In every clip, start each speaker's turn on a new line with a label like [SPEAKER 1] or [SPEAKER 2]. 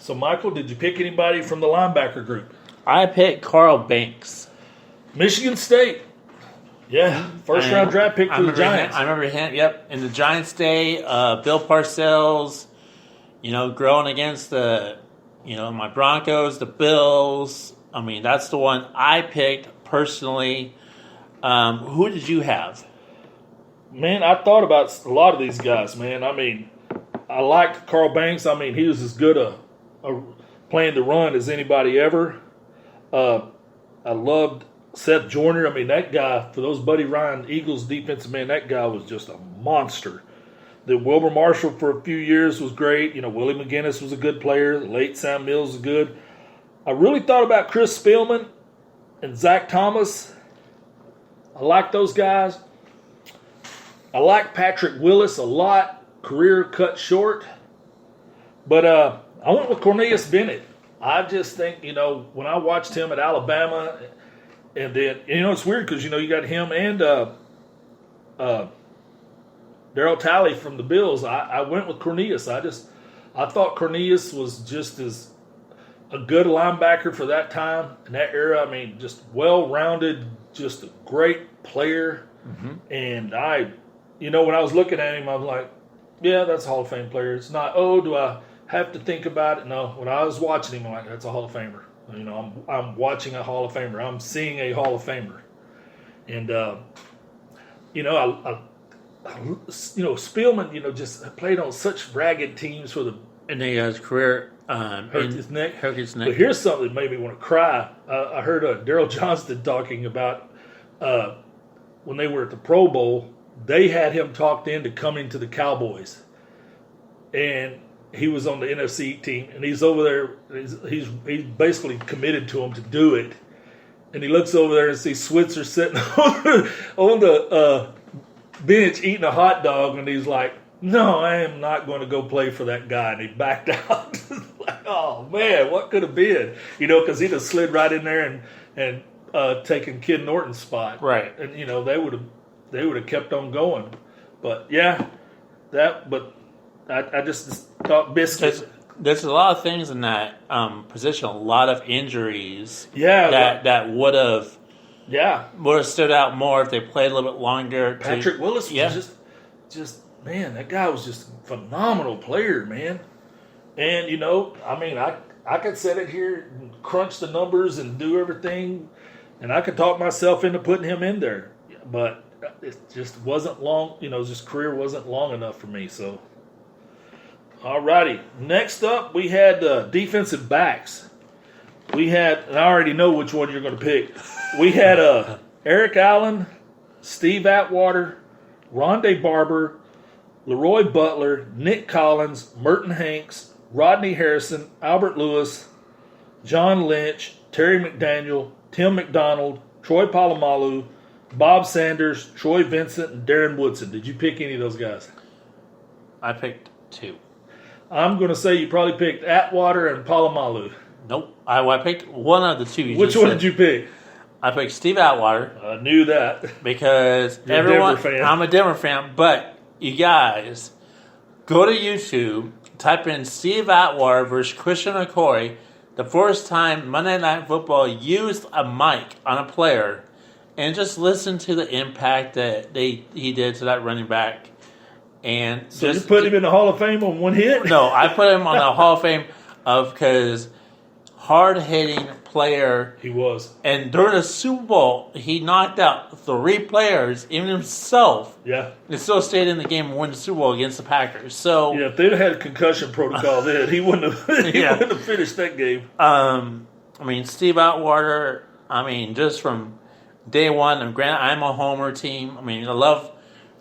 [SPEAKER 1] So, Michael, did you pick anybody from the linebacker group?
[SPEAKER 2] I picked Carl Banks.
[SPEAKER 1] Michigan State. Yeah, first-round draft pick for the Giants.
[SPEAKER 2] I remember him, yep. In the Giants' day, Bill Parcells, growing against my Broncos, the Bills. I mean, that's the one I picked personally. Who did you have?
[SPEAKER 1] Man, I thought about a lot of these guys, man. I mean, I liked Carl Banks. I mean, he was as good a playing the run as anybody ever. I loved Seth Joyner. I mean, that guy, for those Buddy Ryan Eagles defensive man, that guy was just a monster. The Wilbur Marshall for a few years was great. Willie McGinnis was a good player. The late Sam Mills was good. I really thought about Chris Spielman and Zach Thomas. I like those guys. I like Patrick Willis a lot. Career cut short. But I went with Cornelius Bennett. I just think, when I watched him at Alabama, and then, it's weird because, you got him and Darryl Talley from the Bills. I went with Cornelius. I thought Cornelius was just as a good linebacker for that time and that era. I mean, just well-rounded, just a great player. Mm-hmm. And when I was looking at him, I was like, yeah, that's a Hall of Fame player. It's not, do I have to think about it? No, when I was watching him, I'm like, that's a Hall of Famer. I'm watching a Hall of Famer. I'm seeing a Hall of Famer. And, Spielman, just played on such ragged teams for the.
[SPEAKER 2] And then his career
[SPEAKER 1] hurt his neck.
[SPEAKER 2] Hurt his neck.
[SPEAKER 1] But here's something that made me want to cry. I heard Daryl Johnston talking about when they were at the Pro Bowl, they had him talked into coming to the Cowboys. And he was on the NFC team, and he's over there. He's basically committed to him to do it. And he looks over there and sees Switzer sitting on the bench eating a hot dog, and he's like, no, I am not going to go play for that guy. And he backed out. Like, oh, man, what could have been? Because he just slid right in there and taken Ken Norton's spot.
[SPEAKER 2] Right.
[SPEAKER 1] And, they would have kept on going. But, yeah, I just thought Biscuit.
[SPEAKER 2] There's a lot of things in that position, a lot of injuries.
[SPEAKER 1] Yeah.
[SPEAKER 2] That would have
[SPEAKER 1] Yeah.
[SPEAKER 2] would have stood out more if they played a little bit longer.
[SPEAKER 1] Patrick Willis was just man, that guy was just a phenomenal player, man. And, I could sit in here and crunch the numbers and do everything, and I could talk myself into putting him in there. But it just wasn't long, his career wasn't long enough for me, so. All righty. Next up, we had defensive backs. We had, and I already know which one you're going to pick. We had Eric Allen, Steve Atwater, Rondé Barber, Leroy Butler, Nick Collins, Merton Hanks, Rodney Harrison, Albert Lewis, John Lynch, Terry McDaniel, Tim McDonald, Troy Polamalu, Bob Sanders, Troy Vincent, and Darren Woodson. Did you pick any of those guys?
[SPEAKER 2] I picked two.
[SPEAKER 1] I'm going to say you probably picked Atwater and Polamalu.
[SPEAKER 2] Nope. I picked one of the two.
[SPEAKER 1] Which one did you pick?
[SPEAKER 2] I picked Steve Atwater.
[SPEAKER 1] I knew that.
[SPEAKER 2] Because
[SPEAKER 1] You're a Denver fan.
[SPEAKER 2] I'm a Denver fan, but you guys, go to YouTube, type in Steve Atwater versus Christian McCoy, the first time Monday Night Football used a mic on a player, and just listen to the impact that he did to that running back. And
[SPEAKER 1] so you put him in the Hall of Fame on one hit?
[SPEAKER 2] No, I put him on the Hall of Fame because hard-hitting player.
[SPEAKER 1] He was.
[SPEAKER 2] And during the Super Bowl, he knocked out 3 players, even himself.
[SPEAKER 1] Yeah. And
[SPEAKER 2] still stayed in the game and won the Super Bowl against the Packers. So
[SPEAKER 1] yeah, if they'd have had a concussion protocol then, he wouldn't have finished that game.
[SPEAKER 2] Steve Atwater, just from day one, and granted, I'm a homer team. I love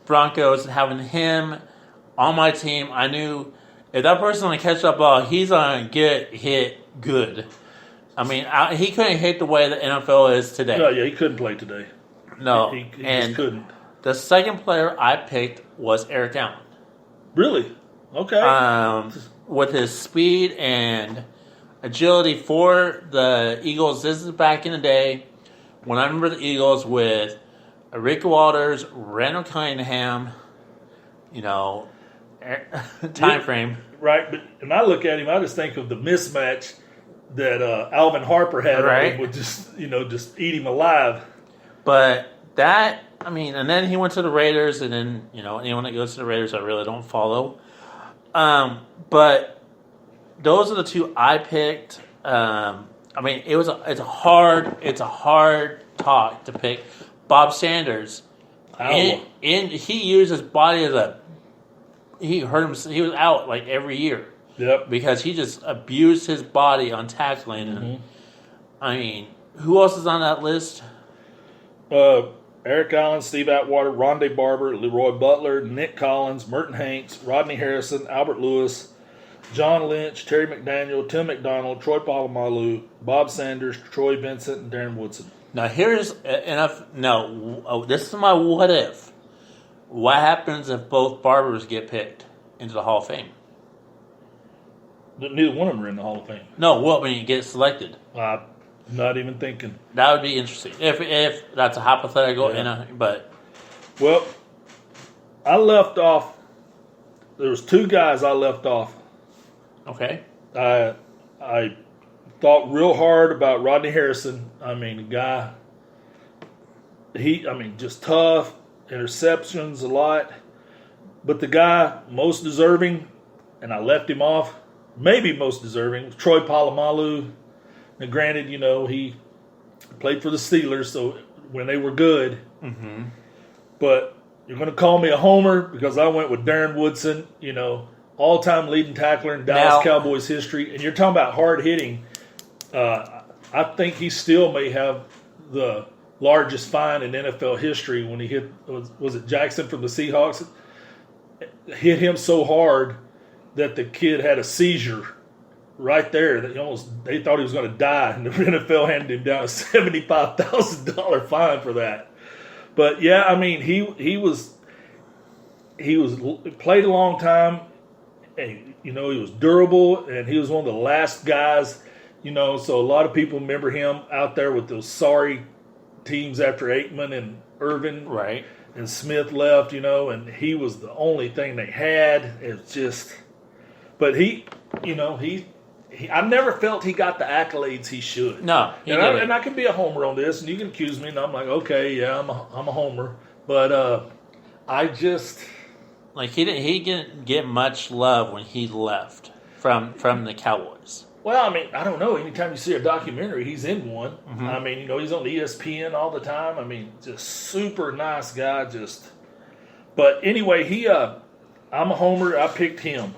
[SPEAKER 2] Broncos, and having him on my team, I knew if that person's going to catch that ball, he's going to get hit good. He couldn't hit the way the NFL is today.
[SPEAKER 1] No, yeah, he couldn't play today.
[SPEAKER 2] No,
[SPEAKER 1] he just couldn't.
[SPEAKER 2] The second player I picked was Eric Allen.
[SPEAKER 1] Really? Okay.
[SPEAKER 2] With his speed and agility for the Eagles, this is back in the day when I remember the Eagles with Rick Walters, Randall Cunningham, time frame.
[SPEAKER 1] Right, but and I look at him, I just think of the mismatch that Alvin Harper had on him would just eat him alive.
[SPEAKER 2] But that, I mean, and then he went to the Raiders, and then anyone that goes to the Raiders, I really don't follow. But those are the two I picked. I mean, it's a hard talk to pick. Bob Sanders, and he used his body he hurt him. He was out like every year.
[SPEAKER 1] Yep.
[SPEAKER 2] Because he just abused his body on tackling. And, I mean, who else is on that list?
[SPEAKER 1] Eric Allen, Steve Atwater, Rondé Barber, Leroy Butler, Nick Collins, Merton Hanks, Rodney Harrison, Albert Lewis, John Lynch, Terry McDaniel, Tim McDonald, Troy Polamalu, Bob Sanders, Troy Vincent, and Darren Woodson.
[SPEAKER 2] Now here's this is my what if. What happens if both Barbers get picked into the Hall of Fame?
[SPEAKER 1] Neither one of them are in the Hall of Fame.
[SPEAKER 2] No, when you get selected.
[SPEAKER 1] Not even thinking.
[SPEAKER 2] That would be interesting. If that's a hypothetical, but
[SPEAKER 1] well, I left off. There was two guys I left off.
[SPEAKER 2] Okay.
[SPEAKER 1] I thought real hard about Rodney Harrison. I mean, the guy. Just tough, interceptions a lot, but the guy most deserving, and I left him off. Maybe most deserving was Troy Polamalu. Now, granted, he played for the Steelers, so when they were good.
[SPEAKER 2] Mm-hmm.
[SPEAKER 1] But you're going to call me a homer because I went with Darren Woodson, all-time leading tackler in Dallas Cowboys history. And you're talking about hard hitting. I think he still may have the largest fine in NFL history when he hit, was it Jackson from the Seahawks? Hit him so hard that the kid had a seizure right there. That they thought he was going to die, and the NFL handed him down a $75,000 fine for that. But yeah, I mean, he played a long time, and he was durable, and he was one of the last guys. So a lot of people remember him out there with those sorry teams after Aikman and Irvin,
[SPEAKER 2] right,
[SPEAKER 1] and Smith left. And he was the only thing they had. It's just. But I never felt he got the accolades he should.
[SPEAKER 2] No,
[SPEAKER 1] and I can be a homer on this, and you can accuse me, and I'm like, okay, yeah, I'm a homer, but I just
[SPEAKER 2] he didn't get much love when he left from the Cowboys.
[SPEAKER 1] Well, I mean, I don't know. Anytime you see a documentary, he's in one.
[SPEAKER 2] Mm-hmm.
[SPEAKER 1] I mean, he's on ESPN all the time. I mean, just super nice guy. But anyway, I'm a homer. I picked him.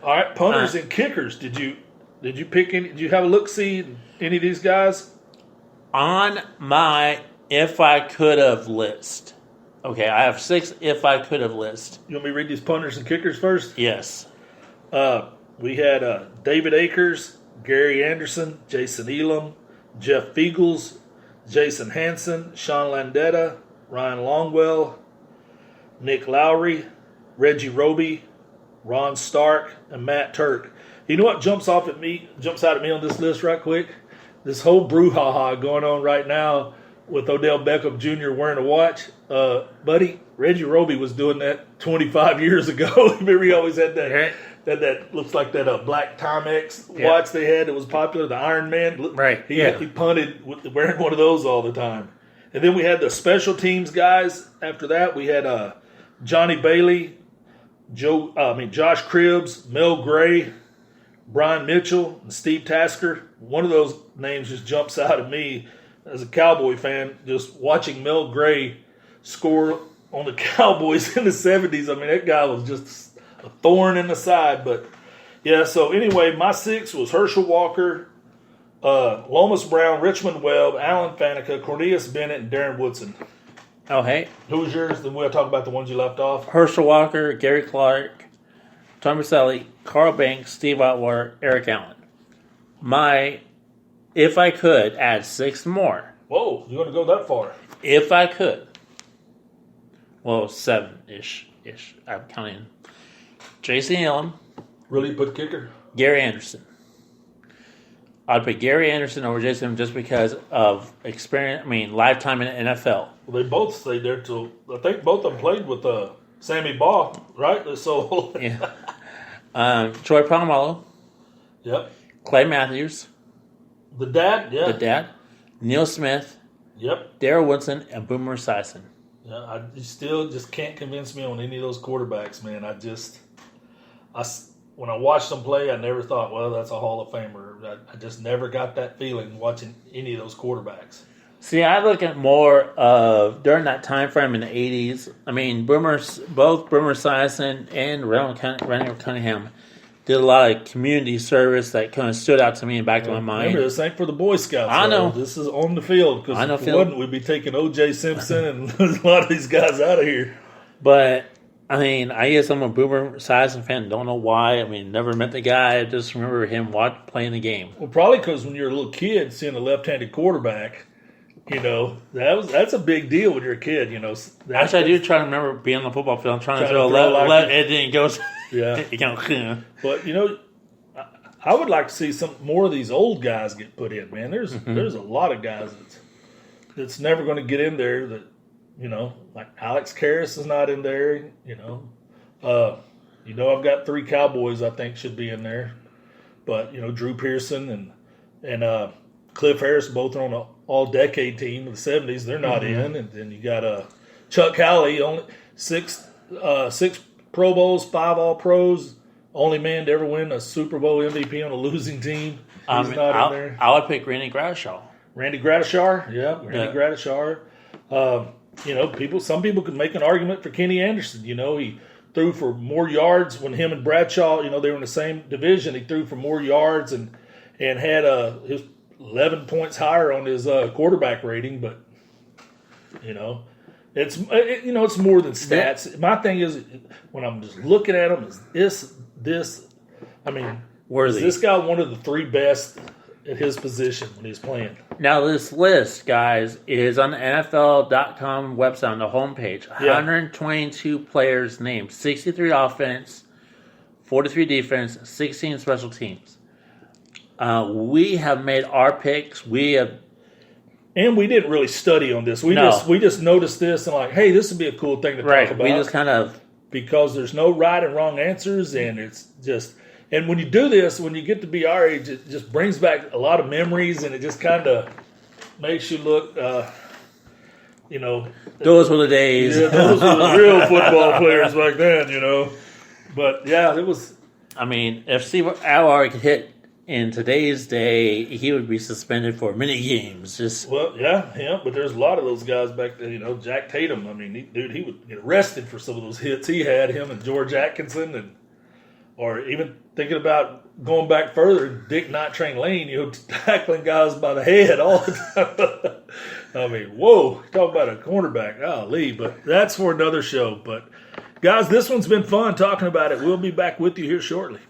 [SPEAKER 1] All right, punters and kickers. Did you pick any? Did you have a look see any of these guys?
[SPEAKER 2] On my if I could have list. Okay, I have 6 if I could have list.
[SPEAKER 1] You want me to read these punters and kickers first?
[SPEAKER 2] Yes.
[SPEAKER 1] We had David Akers, Gary Anderson, Jason Elam, Jeff Fiegels, Jason Hansen, Sean Landetta, Ryan Longwell, Nick Lowry, Reggie Roby, Ron Stark, and Matt Turk. You know what jumps out at me on this list right quick? This whole brouhaha going on right now with Odell Beckham Jr. wearing a watch. Buddy, Reggie Roby was doing that 25 years ago. Remember he always had that that looks like that black Timex watch they had that was popular, the Iron Man.
[SPEAKER 2] Right.
[SPEAKER 1] He punted wearing one of those all the time. And then we had the special teams guys. After that, we had Johnny Bailey, Josh Cribbs, Mel Gray, Brian Mitchell, and Steve Tasker. One of those names just jumps out at me as a Cowboy fan, just watching Mel Gray score on the Cowboys in the 70s. I mean, that guy was just a thorn in the side. But, yeah, so anyway, my 6 was Herschel Walker, Lomas Brown, Richmond Webb, Alan Faneca, Cornelius Bennett, and Darren Woodson.
[SPEAKER 2] Oh, hey.
[SPEAKER 1] Who was yours? Then we'll talk about the ones you left off.
[SPEAKER 2] Herschel Walker, Gary Clark, Tom Baselli, Carl Banks, Steve Atwater, Eric Allen. My, if I could, add 6 more.
[SPEAKER 1] Whoa, you're going to go that far?
[SPEAKER 2] If I could. Well, 7-ish. I'm counting. Jason Elam.
[SPEAKER 1] Really put kicker?
[SPEAKER 2] Gary Anderson. I'd put Gary Anderson over Jason Elam just because of experience. I mean, lifetime in the NFL.
[SPEAKER 1] Well, they both stayed there till I think both of them played with Sammy Baugh, right? So,
[SPEAKER 2] Yeah. Troy Polamalu,
[SPEAKER 1] yep.
[SPEAKER 2] Clay Matthews,
[SPEAKER 1] The dad, yeah.
[SPEAKER 2] the dad, Neil Smith,
[SPEAKER 1] Yep.
[SPEAKER 2] Darrell Woodson, and Boomer Esiason.
[SPEAKER 1] Yeah, you still just can't convince me on any of those quarterbacks, man. When I watched them play, I never thought, well, that's a Hall of Famer. I just never got that feeling watching any of those quarterbacks.
[SPEAKER 2] See, I look at more of during that time frame in the 80s. I mean, both Boomer Esiason and Randall Cunningham did a lot of community service that kind of stood out to me and back to my mind.
[SPEAKER 1] Remember, this ain't for the Boy Scouts.
[SPEAKER 2] I know.
[SPEAKER 1] This is on the field, because if it
[SPEAKER 2] Phil.
[SPEAKER 1] wasn't, we'd be taking O.J. Simpson and a lot of these guys out of here.
[SPEAKER 2] But, I mean, I guess I'm a Boomer Esiason fan. Don't know why. I mean, never met the guy. I just remember him playing the game.
[SPEAKER 1] Well, probably because when you're a little kid, seeing a left-handed quarterback, that's a big deal when you're a kid.
[SPEAKER 2] Actually, I do try to remember being on the football field. I'm trying to throw a left. It didn't go.
[SPEAKER 1] Yeah. But I would like to see some more of these old guys get put in. Man, there's a lot of guys that's never going to get in there. That like Alex Karras is not in there. I've got 3 Cowboys I think should be in there, but Drew Pearson and Cliff Harris both are on an all-decade team of the '70s. They're not in, and then you got Chuck Howley, only six Pro Bowls, 5 All-Pros, only man to ever win a Super Bowl MVP on a losing team. He's not in there.
[SPEAKER 2] I would pick Randy Gradishaw.
[SPEAKER 1] Randy Gradishar, yeah, Gradishar. Some people could make an argument for Kenny Anderson. He threw for more yards when him and Bradshaw, they were in the same division. He threw for more yards and had his 11 points higher on his quarterback rating, but it's more than stats. My thing is, when I'm just looking at him, is this? I mean,
[SPEAKER 2] worthy.
[SPEAKER 1] Is this guy one of the 3 best at his position when he's playing?
[SPEAKER 2] Now, this list, guys, is on the NFL.com website on the homepage.
[SPEAKER 1] Yeah.
[SPEAKER 2] 122 players named, 63 offense, 43 defense, 16 special teams. We have made our picks.
[SPEAKER 1] And we didn't really study on this. We just noticed this and like, hey, this would be a cool thing to talk about.
[SPEAKER 2] We just kind of,
[SPEAKER 1] because there's no right and wrong answers, and it's just. And when you do this, when you get to be our age, it just brings back a lot of memories, and it just kind of makes you look.
[SPEAKER 2] Those were the days.
[SPEAKER 1] Yeah, those were the real football players back then. But yeah, it was.
[SPEAKER 2] I mean, if Steve Alwar could hit in today's day, he would be suspended for many games.
[SPEAKER 1] Well, yeah, but there's a lot of those guys back then. Jack Tatum. I mean, he would get arrested for some of those hits he had. Him and George Atkinson, or even thinking about going back further, Dick Night Train Lane. Tackling guys by the head all the time. I mean, whoa! Talk about a cornerback, golly. But that's for another show. But guys, this one's been fun talking about it. We'll be back with you here shortly.